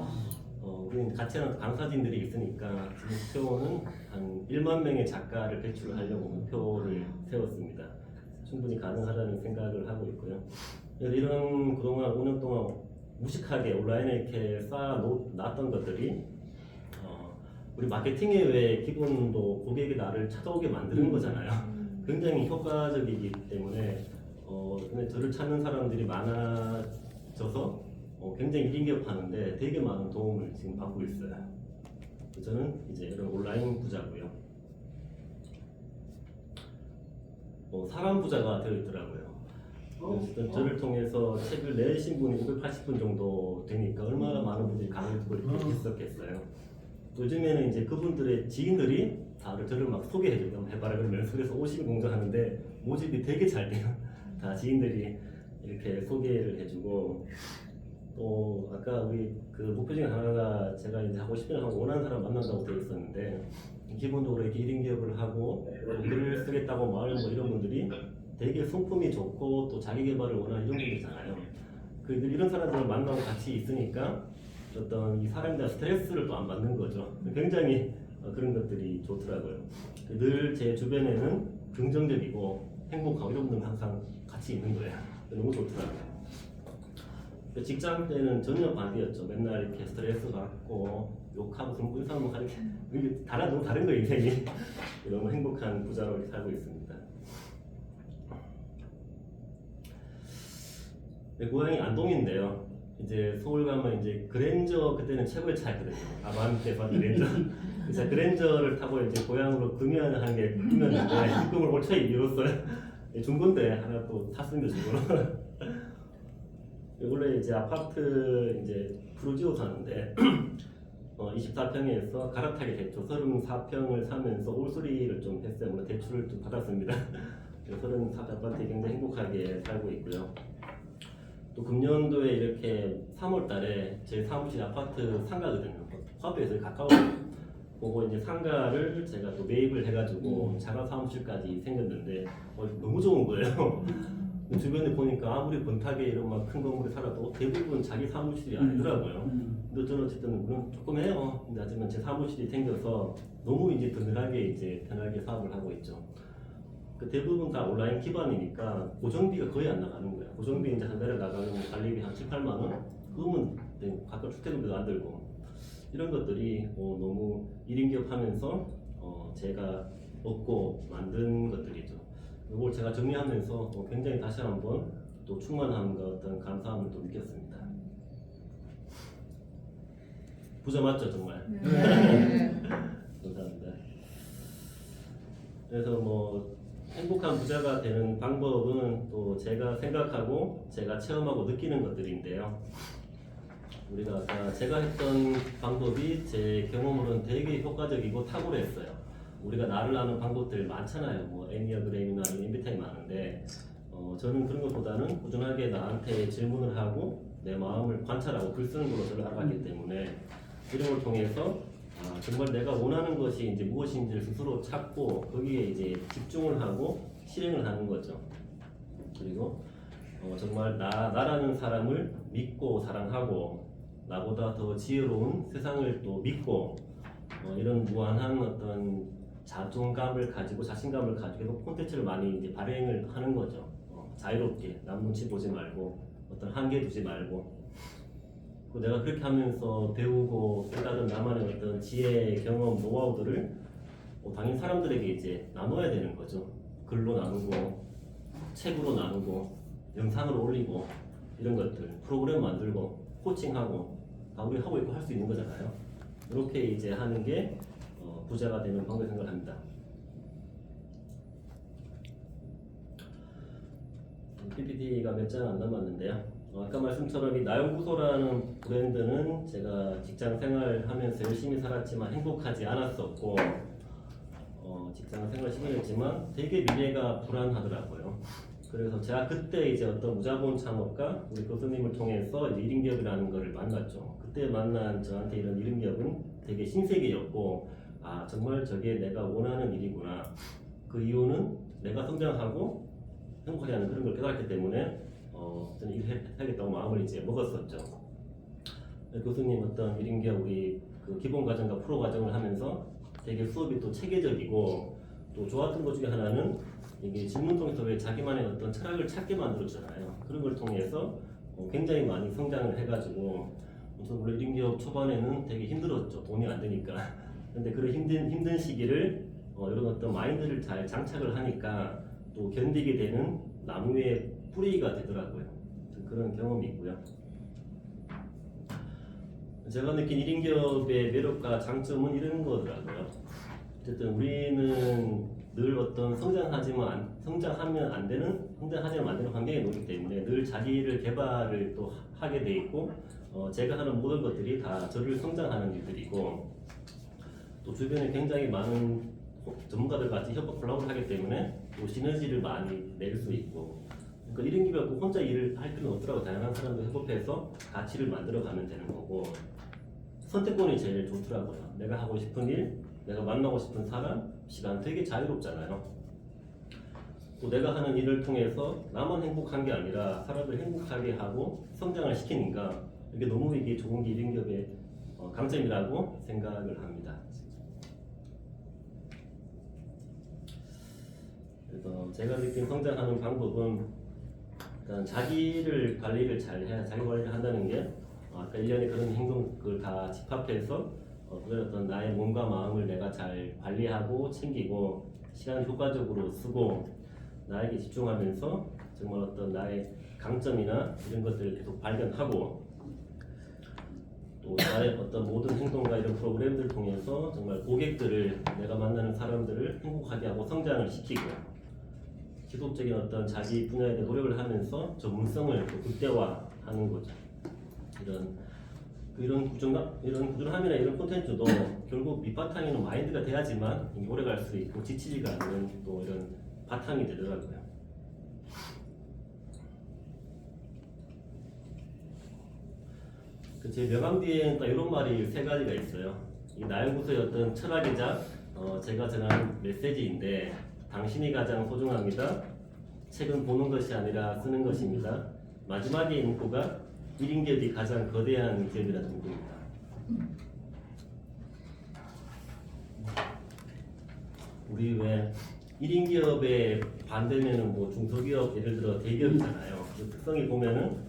Speaker 2: 우리는 같이 하는 강사진들이 있으니까 목표는 한 1만 명의 작가를 배출하려고 목표를 세웠습니다. 충분히 가능하다는 생각을 하고 있고요. 이런 그동안 5년 동안 무식하게 온라인에 이렇게 쌓아놨던 것들이 우리 마케팅의 왜 기본도 고객이 나를 찾아오게 만드는 거잖아요. 굉장히 효과적이기 때문에 근데 저를 찾는 사람들이 많아져서 굉장히 일인기업하는데 되게 많은 도움을 지금 받고 있어요. 저는 이제 이런 온라인 부자고요. 사람 부자가 되어 있더라고요. 저를 통해서 책을 내신 분이 580분 정도 되니까 얼마나 많은 분들이 강의를 듣고 이렇게 있었겠어요. 요즘에는 이제 그분들의 지인들이 저를 막 소개해줘요. 한번 해봐라 그러면 그래서 50일 공정하는데 모집이 되게 잘 돼요. 다 지인들이 이렇게 소개를 해주고 또 아까 우리 그 목표 중에 하나가 제가 이제 하고 싶은 하고 원하는 사람 만난다고 되어 있었는데 기본적으로 이렇게 1인 기업을 하고 글을 쓰겠다고 말하는 뭐 이런 분들이 되게 성품이 좋고 또 자기 개발을 원하는 이런 분들이잖아요. 이런 사람들을 만나고 같이 있으니까 어떤 이 사람에 대한 스트레스를 또 안 받는 거죠. 굉장히 그런 것들이 좋더라고요. 늘 제 주변에는 긍정적이고 행복하고 이런 분들 항상 같이 있는 거예요. 너무 좋더라고요. 직장 때는 전혀 반대였죠. 맨날 이렇게 스트레스 받고 욕하고 그런 사람은 가르쳐 이게 너무 다른 거예요 인생이. 너무 행복한 부자로 이렇게 살고 있습니다. 고향이 안동인데요. 이제 서울 가면 이제 그랜저 그때는 최고의 차였거든요. 아반떼 그랜저. 그래서 그랜저를 타고 이제 고향으로 금연하는 게 꿈이었는데 꿈을 올차에 이뤘어요. 중고인데 하나 또 탔습니다 중고로. 원래 이제 아파트 이제 프루지오 사는데 24평에서 갈아타게 됐죠. 34평을 사면서 올수리를 좀 했어요. 물론 대출을 좀 받았습니다. 34평 굉장히 행복하게 살고 있고요. 또 금년도에 이렇게 3월 달에 제 사무실 아파트 상가거든요. 화부에서 가까워요. 그거 이제 상가를 제가 또 매입을 해가지고 자가 사무실까지 생겼는데 너무 좋은 거예요. 주변에 보니까 아무리 번타게 이런 막 큰 건물에 살아도 대부분 자기 사무실이 아니더라고요. 근데 저는 어쨌든 물론 조금 해요. 근데 하지만 제 사무실이 생겨서 너무 이제 든든하게 이제 편하게 사업을 하고 있죠. 그 대부분 다 온라인 기반이니까 고정비가 거의 안 나가는 거예요. 고정비 이제 한 달에 나가는 관리비 한 7, 8만 원? 그러면 가끔 주택비도 안 들고 이런 것들이 너무 1인 기업 하면서 제가 얻고 만든 것들이죠. 이걸 제가 정리하면서 굉장히 다시 한번 또 충만함과 어떤 감사함을 또 느꼈습니다. 부자 맞죠 정말? 감사합니다. 그래서 뭐 행복한 부자가 되는 방법은 또 제가 생각하고 제가 체험하고 느끼는 것들인데요. 우리가 아까 제가 했던 방법이 제 경험으로는 되게 효과적이고 탁월했어요. 우리가 나를 아는 방법들 많잖아요. 뭐 애니어그램이나 MBTI 많은데 저는 그런 것보다는 꾸준하게 나한테 질문을 하고 내 마음을 관찰하고 글 쓰는 걸로 저를 알아갔기 때문에 이런 걸 통해서 정말 내가 원하는 것이 이제 무엇인지를 스스로 찾고 거기에 이제 집중을 하고 실행을 하는 거죠. 그리고 정말 나라는 사람을 믿고 사랑하고 나보다 더 지혜로운 세상을 또 믿고 이런 무한한 어떤 자존감을 가지고 자신감을 가지고 콘텐츠를 많이 이제 발행을 하는 거죠. 자유롭게 남 눈치 보지 말고 어떤 한계 두지 말고 내가 그렇게 하면서 배우고 깨달은 나만의 어떤 지혜, 경험, 노하우들을 당연히 사람들에게 이제 나눠야 되는 거죠. 글로 나누고 책으로 나누고 영상으로 올리고 이런 것들 프로그램 만들고 코칭하고 다 우리 하고 있고 할 수 있는 거잖아요. 이렇게 이제 하는 게 부자가 되는 방법이라고 생각합니다. PPT가 몇 장 안 남았는데요. 아까 말씀처럼 이 나연구소라는 브랜드는 제가 직장 생활하면서 열심히 살았지만 행복하지 않았었고 직장 생활 시작했지만 되게 미래가 불안하더라고요. 그래서 제가 그때 이제 어떤 무자본 창업가 우리 교수님을 통해서 이제 1인 기업이라는 거를 만났죠. 그때 만난 저한테 이런 1인 기업은 되게 신세계였고 정말 저게 내가 원하는 일이구나. 그 이유는 내가 성장하고 행복하게 하는 그런 걸 깨달았기 때문에 저는 일을 해야겠다고 마음을 이제 먹었었죠. 교수님 어떤 1인 기업 우리 그 기본 과정과 프로 과정을 하면서 되게 수업이 또 체계적이고 또 좋았던 것 중에 하나는 이게 질문 통해서 왜 자기만의 어떤 철학을 찾게 만들어주잖아요. 그런 걸 통해서 굉장히 많이 성장을 해가지고 물론 1인 기업 초반에는 되게 힘들었죠. 돈이 안 되니까. 근데 그런 힘든 시기를 이런 어떤 마인드를 잘 장착을 하니까 또 견디게 되는 나무의 뿌리가 되더라고요. 그런 경험이 있고요. 제가 느낀 1인 기업의 매력과 장점은 이런 거더라고요. 어쨌든 우리는 늘 어떤 성장하면 안 되는 환경에 놓이기 때문에 늘 자기를 개발을 또 하게 돼 있고 제가 하는 모든 것들이 다 저를 성장하는 일들이고 또 주변에 굉장히 많은 전문가들 같이 협업 콜라보를 하기 때문에 또 시너지를 많이 낼 수 있고 그러니까 1인 기업 혼자 일을 할 필요는 없더라고. 다양한 사람들 협업해서 가치를 만들어 가면 되는 거고 선택권이 제일 좋더라고요. 내가 하고 싶은 일, 내가 만나고 싶은 사람, 시간 되게 자유롭잖아요. 또 내가 하는 일을 통해서 나만 행복한 게 아니라 사람들 행복하게 하고 성장을 시키니까 이게 너무 이게 좋은 게 1인 기업의 강점이라고 생각을 합니다. 그래서 제가 느낀 성장하는 방법은 일단 자기를 관리를 잘 해야 자기 관리를 한다는 게 아까 1년에 그런 행동을 다 집합해서 그런 어떤 나의 몸과 마음을 내가 잘 관리하고 챙기고 시간을 효과적으로 쓰고 나에게 집중하면서 정말 어떤 나의 강점이나 이런 것들을 계속 발견하고 또 나의 어떤 모든 행동과 이런 프로그램들을 통해서 정말 고객들을 내가 만나는 사람들을 행복하게 하고 성장을 시키고 지속적인 어떤 자기 분야에 대해 노력을 하면서 전문성을 또 극대화하는 거죠. 이런 꾸준함이나 이런 콘텐츠도 결국 밑바탕에는 마인드가 돼야지만 오래 갈 수 있고 지치지가 않는 또 이런 바탕이 되더라고요. 제 명함 뒤에는 딱 이런 말이 3가지가 있어요. 이 나연구소의 어떤 철학이자 제가 전하는 메시지인데 당신이 가장 소중합니다. 책은 보는 것이 아니라 쓰는 것입니다. 마지막에 문구가 1인 기업이 가장 거대한 기업이라는 문구입니다. 우리 왜 1인 기업의 반대면은 뭐 중소기업 예를 들어 대기업이잖아요. 그 특성이 보면은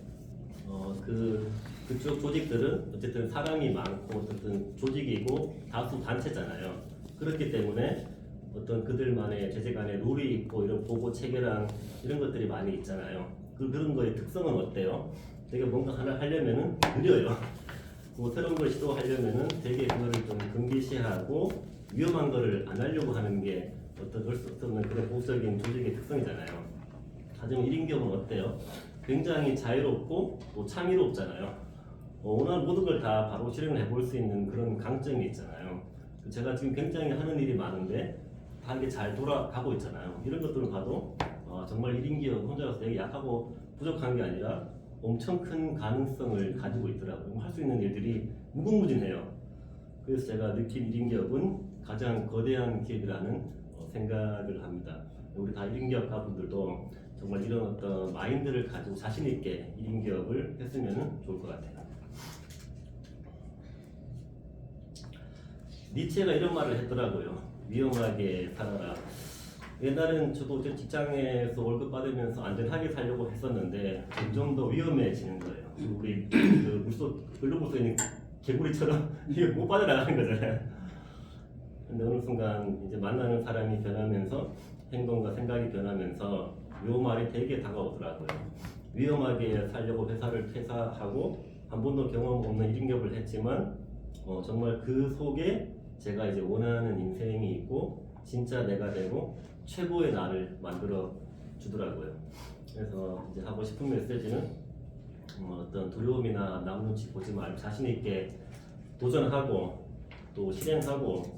Speaker 2: 그쪽 조직들은 어쨌든 사람이 많고 어쨌든 조직이고 다수 단체잖아요. 그렇기 때문에 어떤 그들만의 제재 간의 룰이 있고 이런 보고 체계랑 이런 것들이 많이 있잖아요. 그런 거의 특성은 어때요? 되게 뭔가 하나 하려면은 느려요. 뭐 새로운 걸 시도하려면은 되게 그거를 좀 금기시하고 위험한 거를 안 하려고 하는 게 어떤 수 없는 그런 보수적인 조직의 특성이잖아요. 하지만 1인 기업은 어때요? 굉장히 자유롭고 또 창의롭잖아요. 오늘 모든 걸 다 바로 실행을 해볼 수 있는 그런 강점이 있잖아요. 제가 지금 굉장히 하는 일이 많은데 다 이게 잘 돌아가고 있잖아요. 이런 것들을 봐도 정말 1인 기업 혼자서 되게 약하고 부족한 게 아니라 엄청 큰 가능성을 가지고 있더라고요. 할 수 있는 일들이 무궁무진해요. 그래서 제가 느낀 1인 기업은 가장 거대한 기업이라는 생각을 합니다. 우리 다 1인 기업 가분들도 정말 이런 어떤 마인드를 가지고 자신 있게 1인 기업을 했으면 좋을 것 같아요. 니체가 이런 말을 했더라고요. 위험하게 살아라. 옛날엔 저도 직장에서 월급 받으면서 안전하게 살려고 했었는데 점점 더 위험해지는 거예요. 우리 그 글로벌 있는 개구리처럼 이게 못 빠져나가는 거잖아요. 근데 어느 순간 이제 만나는 사람이 변하면서 행동과 생각이 변하면서 요 말이 되게 다가오더라고요. 위험하게 살려고 회사를 퇴사하고 한 번도 경험 없는 1인 기업을 했지만 정말 그 속에 제가 이제 원하는 인생이 있고 진짜 내가 되고 최고의 나를 만들어 주더라고요. 그래서 이제 하고 싶은 메시지는 어떤 두려움이나 남 눈치 보지 말고 자신 있게 도전하고 또 실행하고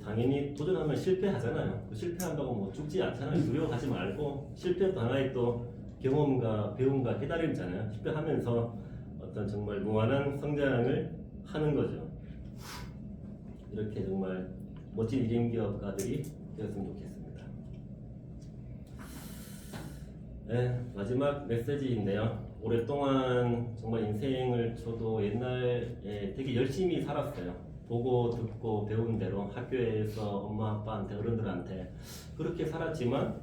Speaker 2: 당연히 도전하면 실패하잖아요. 실패한다고 뭐 죽지 않잖아요. 두려워하지 말고 실패도 하나의 또 경험과 배움과 깨달음이잖아요. 실패하면서 어떤 정말 무한한 성장을 하는 거죠. 이렇게 정말 멋진 1인 기업가들이 되었으면 좋겠습니다. 네, 마지막 메시지인데요. 오랫동안 정말 인생을 저도 옛날에 되게 열심히 살았어요. 보고 듣고 배운 대로 학교에서 엄마 아빠한테 어른들한테 그렇게 살았지만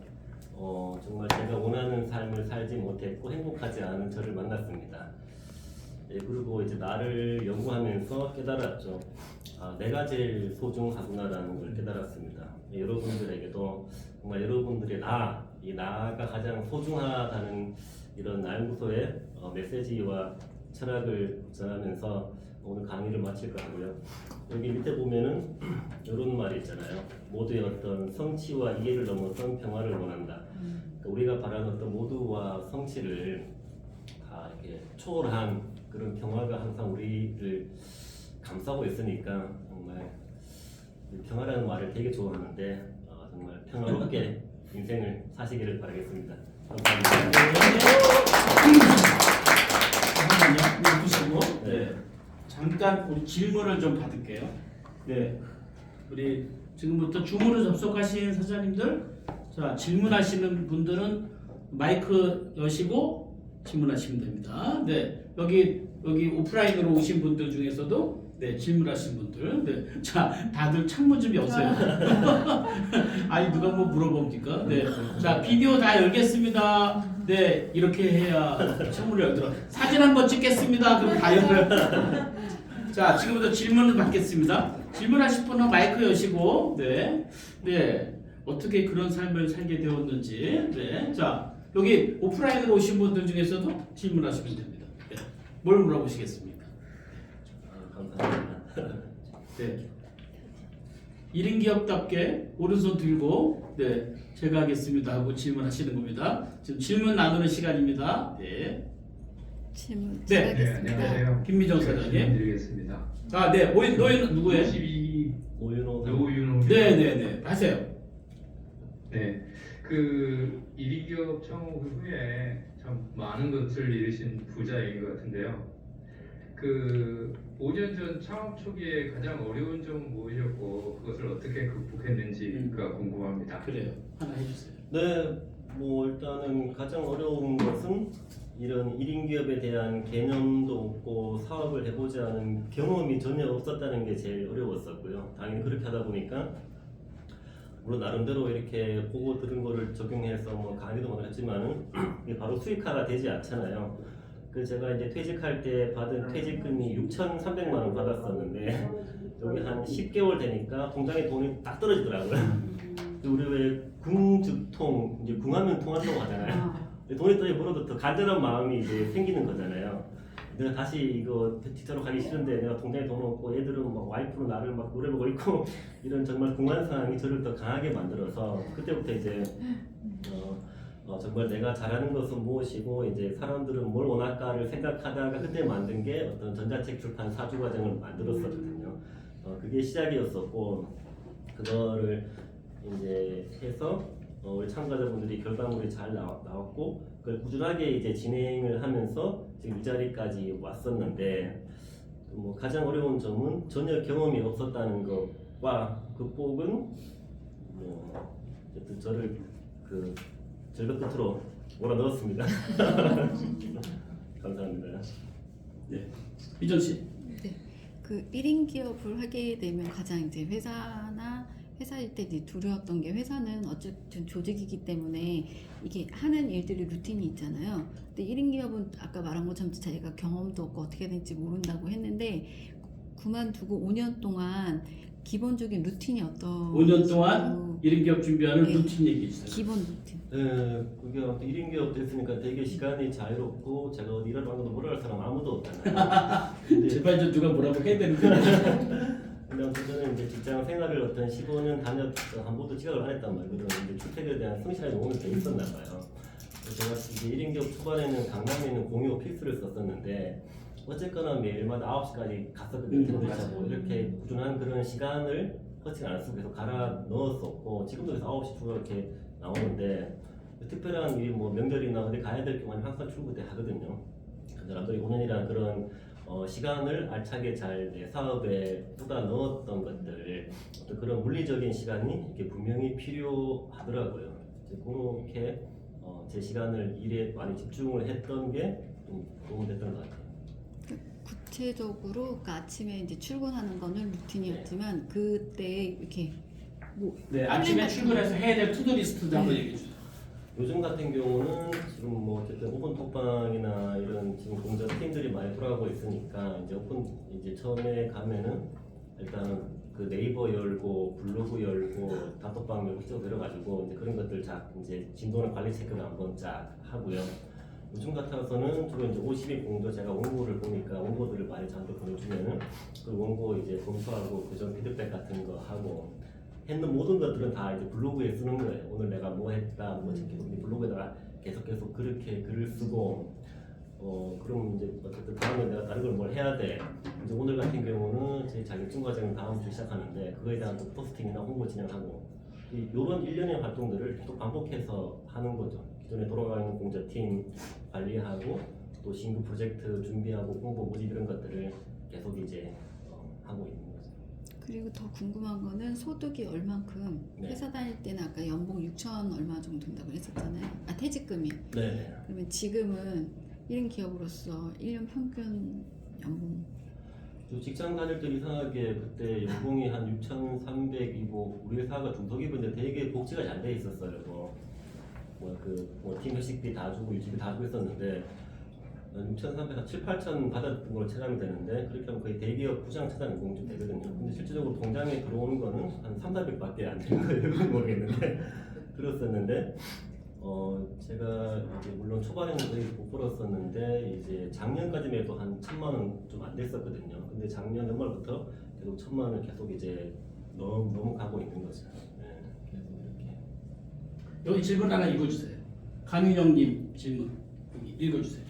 Speaker 2: 정말 제가 원하는 삶을 살지 못했고 행복하지 않은 저를 만났습니다. 그리고 이제 나를 연구하면서 깨달았죠. 내가 제일 소중하구나라는 걸 깨달았습니다. 여러분들에게도 정말 여러분들의 이 나가 가장 소중하다는 이런 나연구소의 메시지와 철학을 전하면서 오늘 강의를 마칠 것 같고요. 여기 밑에 보면은 이런 말이 있잖아요. 모두의 어떤 성취와 이해를 넘어선 평화를 원한다. 그러니까 우리가 바라는 어떤 모두와 성취를 다 이렇게 초월한 그런 평화가 항상 우리를 감싸고 있으니까 정말 평화라는 말을 되게 좋아하는데 정말 평화롭게 인생을 사시기를 바라겠습니다. 감사합니다.
Speaker 1: 잠깐만요. 보시고 잠깐 우리 질문을 좀 받을게요. 네, 우리 지금부터 줌으로 접속하신 사장님들, 자 질문하시는 분들은 마이크 여시고 질문하시면 됩니다. 네, 여기 오프라인으로 오신 분들 중에서도 질문하신 분들, 자 다들 창문집이 없어요. 아니 누가 뭐 물어봅니까? 자 비디오 다 열겠습니다. 이렇게 해야 창문을 열더라. 사진 한번 찍겠습니다. 그럼 다 열어요. 자 지금부터 질문을 받겠습니다. 질문하실 분은 마이크 여시고, 어떻게 그런 삶을 살게 되었는지, 자 여기 오프라인으로 오신 분들 중에서도 질문하시면 됩니다. 뭘 물어보시겠습니까?
Speaker 2: 감사합니다.
Speaker 1: 1인 기업답게 오른손 들고 제가 하겠습니다 하고 질문하시는 겁니다. 지금 질문 나누는 시간입니다.
Speaker 3: 질문
Speaker 1: 네.
Speaker 3: 시작하겠습니다.
Speaker 4: 안녕하세요.
Speaker 1: 김미정
Speaker 4: 제가
Speaker 1: 사장님.
Speaker 4: 질문드리겠습니다.
Speaker 1: 노예는 누구예요?
Speaker 4: 52
Speaker 2: 오윤호
Speaker 4: 노윤호.
Speaker 1: 하세요.
Speaker 4: 네. 그 1인 기업 창업 후에 참 많은 것을 잃으신 부자인 것 같은데요. 그 5년 전 창업 초기에 가장 어려운 점 무엇이었고 그것을 어떻게 극복했는지가 궁금합니다.
Speaker 1: 그래요. 하나 해주세요.
Speaker 2: 네, 뭐 일단은 가장 어려운 것은 이런 1인 기업에 대한 개념도 없고 사업을 해보지 않은 경험이 전혀 없었다는 게 제일 어려웠었고요. 당연히 그렇게 하다 보니까 물론 나름대로 이렇게 보고 들은 거를 적용해서 뭐 강의도 많이 했지만은 이게 바로 수익화가 되지 않잖아요. 그래서 제가 이제 퇴직할 때 받은 퇴직금이 6,300만 원 받았었는데 여기 한 10개월 되니까 통장에 돈이 딱 떨어지더라고요. 우리 왜 궁즉통 이제 궁하면 통한다고 하잖아요. 돈이 떨어져 벌어도 더 간절한 마음이 이제 생기는 거잖아요. 내가 다시 이거 뒷자로 가기 싫은데 내가 통장에 돈 없고 애들은 막 와이프로 나를 막 노래 보고 있고 이런 정말 궁한 상황이 저를 더 강하게 만들어서 그때부터 이제 정말 내가 잘하는 것은 무엇이고 이제 사람들은 뭘 원할까를 생각하다가 그때 만든 게 어떤 전자책 출판 사주 과정을 만들었었거든요. 그게 시작이었었고 그거를 이제 해서 우리 참가자분들이 결과물이 잘 나왔고 그걸 꾸준하게 이제 진행을 하면서 지금 이 자리까지 왔었는데 뭐 가장 어려운 점은 전혀 경험이 없었다는 것과 극복은 뭐 어쨌든 저를 그 절벽 끝으로 몰아넣었습니다. 감사합니다.
Speaker 1: 네. 이전 씨.
Speaker 3: 네. 그 1인 기업을 하게 되면 가장 이제 회사일 때 이제 두려웠던 게 회사는 어쨌든 조직이기 때문에 이게 하는 일들이 루틴이 있잖아요. 근데 1인 기업은 아까 말한 것처럼 자기가 경험도 없고 어떻게 될지 모른다고 했는데 그만두고 5년 동안 기본적인 루틴이 어떤
Speaker 1: 5년 동안 1인 기업 준비하는
Speaker 3: 네.
Speaker 1: 루틴 얘기해 주세요.
Speaker 3: 기본 루틴.
Speaker 2: 네, 그게 1인 기업 됐으니까 되게 시간이 자유롭고 제가 어디 일하러 가는 것도 뭐라 할 사람 아무도 없잖아요. 근데
Speaker 1: 제발 좀 누가 뭐라고 해야 되는데.
Speaker 2: 근데 아무튼 저는 이제 직장 생활을 어떤 15년 다녔던 한 번도 지각을 안 했단 말이에요. 그래서 출퇴근에 대한 성실함이 오늘 돼 있었나 봐요. 그래서 제가 이제 1인 기업 초반에는 강남에 있는 공유 오피스를 썼었는데 어쨌거나 매일마다 9시까지 갔었거든요. 그래서 뭐 이렇게 꾸준한 그런 시간을 허진 않았고 계속 갈아 넣었었고 지금도 그래서 9시 출근 이렇게 나오는데 특별한 일이 뭐 명절이나 어디 가야 될 경우는 항상 출근 때 하거든요. 사람들이 5년이라는 그런 시간을 알차게 잘 내 사업에 쏟아 넣었던 것들 어떤 그런 물리적인 시간이 이렇게 분명히 필요하더라고요. 이제 그렇게 제 시간을 일에 많이 집중을 했던 게 좀 도움이 됐던 것 같아요.
Speaker 3: 구체적으로 그러니까 아침에 이제 출근하는 거는 루틴이었지만 그때 이렇게 뭐
Speaker 1: 네, 아침에 출근해서 해야 될 투두 리스트도 한번 얘기해 주세요.
Speaker 2: 요즘 같은 경우는 지금 뭐 어쨌든 오픈 톡방이나 이런 지금 공전 팀들이 많이 돌아가고 있으니까 이제 오픈 이제 처음에 가면은 일단은 그 네이버 열고 블로그 열고 단톡방 열고 쭉 내려가지고 이제 그런 것들 쫙 이제 진도나 관리 체크를 한번 쫙 하고요. 요즘 같아서는 주로 이제 50인 공도 제가 원고를 보니까 원고들을 많이 저한테 보내주면은 그 원고 이제 검토하고 그전 피드백 같은 거 하고 했는 모든 것들은 다 이제 블로그에 쓰는 거예요. 오늘 내가 뭐 했다, 뭐 챙기고 블로그에다가 계속 그렇게 글을 쓰고 그럼 이제 어쨌든 다음에 내가 다른 걸 뭘 해야 돼. 이제 오늘 같은 경우는 제 자격증 과정을 다음 주 시작하는데 그거에 대한 또 포스팅이나 홍보 진행하고 이런 일련의 활동들을 계속 반복해서 하는 거죠. 기존에 돌아가 있는 공자팀 관리하고 또 신규 프로젝트 준비하고 홍보 모집 이런 것들을 계속 이제 하고 있는 거죠.
Speaker 3: 그리고 더 궁금한 거는 소득이 얼만큼
Speaker 2: 네.
Speaker 3: 회사 다닐 때는 아까 연봉 6천 얼마 정도 된다고 했었잖아요. 아 퇴직금이.
Speaker 2: 네.
Speaker 3: 그러면 지금은 1인 기업으로서 1년 평균 연봉
Speaker 2: 저 직장 다닐 때 이상하게 그때 연봉이 한 6,300이고 우리 회사가 중소기업인데 되게 복지가 잘 돼 있었어요. 팀 회식비 다 주고 유지비 다 주고 있었는데 6,300, 7,8,000 받았던 걸로 체감이 되는데 그렇게 하면 거의 대기업 부장차장 연봉쯤 되거든요. 근데 실질적으로 통장에 들어오는 거는 한 300~400밖에 안 되는 거예요. 모르겠는데 그랬었는데 제가 이제 물론 초반에는 거의 못 벌었었는데 이제 작년까지만 해도 한 1,000만 원 좀 안 됐었거든요. 근데 작년 연말부터 계속 1,000만 원을 계속 이제 넘어가고 있는 거죠. 네, 계속 이렇게.
Speaker 1: 여기 질문 하나 읽어주세요. 강윤영님 질문 여기 읽어주세요.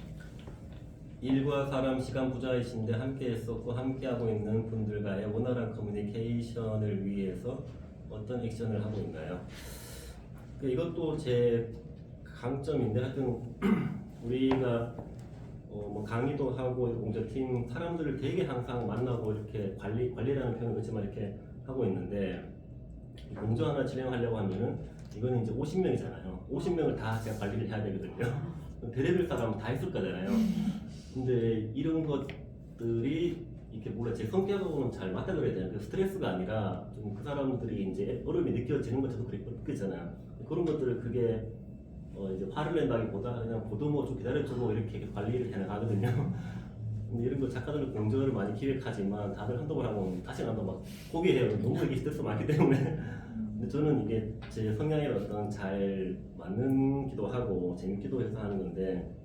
Speaker 2: 일과 사람 시간 부자이신데 함께 했었고 함께하고 있는 분들과의 원활한 커뮤니케이션을 위해서 어떤 액션을 하고 있나요? 이것도 제 강점인데 하여튼 우리가 뭐 강의도 하고 공적팀 사람들을 되게 항상 만나고 이렇게 관리라는 표현은 그렇지만 이렇게 하고 있는데 공정 하나 진행하려고 하면은 이거는 이제 50명이잖아요. 50명을 다 제가 관리를 해야 되거든요. 별의별 사람 다 있을 거잖아요. 근데 이런 것들이 이렇게 몰라 제 성격하고는 잘 맞다 그래야 되나? 그 스트레스가 아니라 좀 그 사람들이 이제 어려움이 느껴지는 것처럼 그렇게 느끼잖아요. 그런 것들을 그게 이제 화를 낸다기보다 그냥 보듬어 좀 기다려주고 이렇게 관리를 해나가거든요. 근데 이런 거 작가들은 공정을 많이 기획하지만 다들 한두 번 하고 다시 한번 막 포기해요. 너무 이게 스트레스 많기 때문에. 근데 저는 이게 제 성향에 어떤 잘 맞는기도 하고 재밌기도 해서 하는 건데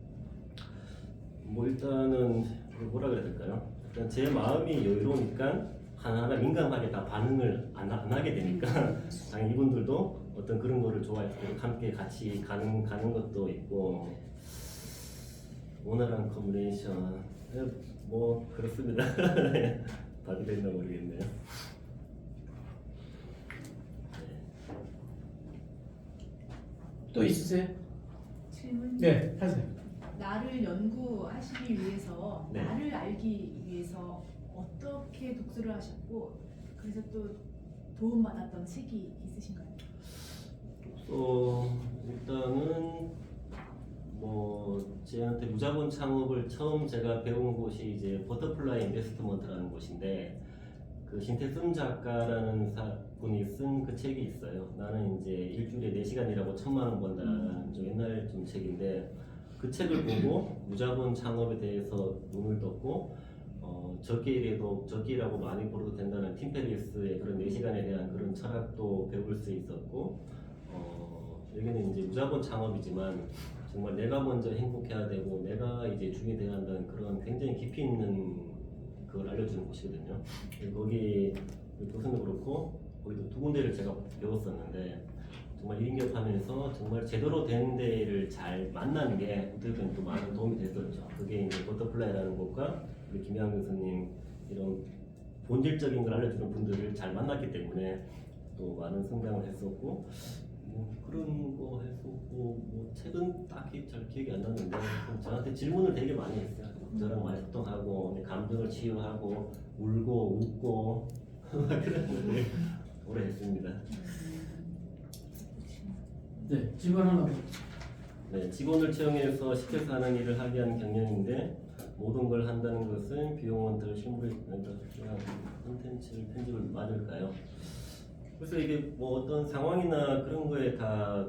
Speaker 2: 뭐 일단은 뭐라 그래야 될까요? 일단 제 마음이 여유로우니까 하나하나 민감하게 다 반응을 안 하게 되니까 당연히 이분들도 어떤 그런 거를 좋아해서 함께 같이 가는 것도 있고 원활한 커뮤니케이션 뭐 그렇습니다. 답이 됐나 모르겠네요.
Speaker 1: 또 있으세요?
Speaker 5: 질문.
Speaker 1: 네, 하세요.
Speaker 5: 나를 연구하시기 위해서
Speaker 2: 네.
Speaker 5: 나를 알기 위해서 어떻게 독서를 하셨고 그래서 또 도움받았던 책이 있으신가요?
Speaker 2: 일단은 뭐 저한테 무자본 창업을 처음 제가 배운 곳이 이제 버터플라이 인베스트먼트라는 곳인데 그 신태순 작가라는 분이 쓴 그 책이 있어요. 나는 이제 일주일에 4시간 일하고 1,000만 원 번다라는 좀 옛날 좀 책인데 그 책을 보고 무자본 창업에 대해서 눈을 떴고 적게 일해도 적게 일하고 많이 벌어도 된다는 팀 페리스의 그런 4시간에 대한 그런 철학도 배울 수 있었고 여기는 이제 무자본 창업이지만 정말 내가 먼저 행복해야 되고 내가 이제 주인이 되어야 한다는 그런 굉장히 깊이 있는 그걸 알려주는 곳이거든요. 거기 교수도 그렇고 거기도 2군데를 제가 배웠었는데 정말 1인 기업하면서 정말 제대로 된 데를 잘 만나는 게 어떻게 보면 또 많은 도움이 됐었죠. 그게 이제 버터플라이라는 곳과 우리 김양 교수님 이런 본질적인 걸 알려주는 분들을 잘 만났기 때문에 또 많은 성장을 했었고 뭐 그런 거 했었고 뭐 책은 딱히 잘 기억이 안 나는데 저한테 질문을 되게 많이 했어요. 저랑 많이 소통하고 감정을 치유하고 울고 웃고 그런 거를 오래 했습니다.
Speaker 1: 네, 질문 하나.
Speaker 2: 네, 직원을 채용해서 시켜서 하는 일을 하게 한 경영인데 모든 걸 한다는 것은 비용원들 실무를 콘텐츠를 편집을 맞을까요? 그래서 이게 뭐 어떤 상황이나 그런 거에 다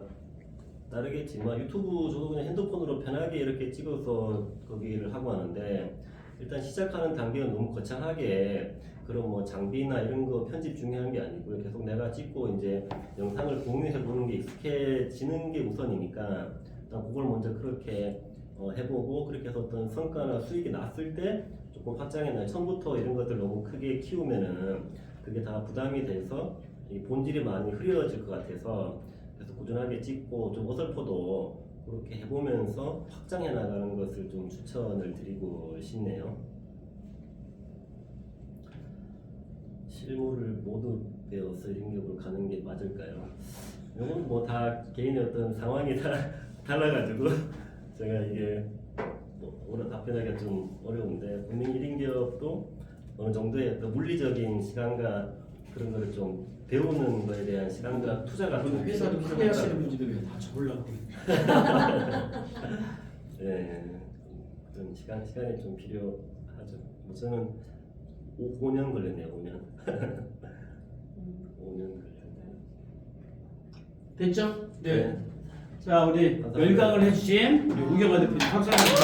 Speaker 2: 다르겠지만 유튜브 저도 그냥 핸드폰으로 편하게 이렇게 찍어서 거기를 하고 하는데 일단 시작하는 단계는 너무 거창하게 그런 뭐 장비나 이런 거 편집 중요한 게 아니고요. 계속 내가 찍고 이제 영상을 공유해 보는 게 익숙해지는 게 우선이니까 일단 그걸 먼저 그렇게 해보고 그렇게 해서 어떤 성과나 수익이 났을 때 조금 확장해놔요. 처음부터 이런 것들 너무 크게 키우면은 그게 다 부담이 돼서 이 본질이 많이 흐려질 것 같아서 그래서 꾸준하게 찍고 좀 어설퍼도 그렇게 해보면서 확장해 나가는 것을 좀 추천을 드리고 싶네요. 실무를 모두 배워서 1인격으로 가는 게 맞을까요? 이건 뭐 다 개인의 어떤 상황이 달라가지고 제가 이게 뭐 오래 답변하기가 좀 어려운데 분명히 1인격도 어느 정도의 어떤 물리적인 시간과 그런 거를 좀 배우는 거에 대한 시간과 투자가 좀
Speaker 1: 회사를 크게 하시는 분들이 왜 다 적으려고
Speaker 2: 네, 그런 시간이 좀 필요하죠. 뭐 저는 5년 걸렸네요. 5년. 5년 걸렸네요.
Speaker 1: 됐죠? 네.
Speaker 2: 네.
Speaker 1: 자, 우리
Speaker 2: 감사합니다.
Speaker 1: 열강을 해주신 우리 우경화 대표님 감사합니다.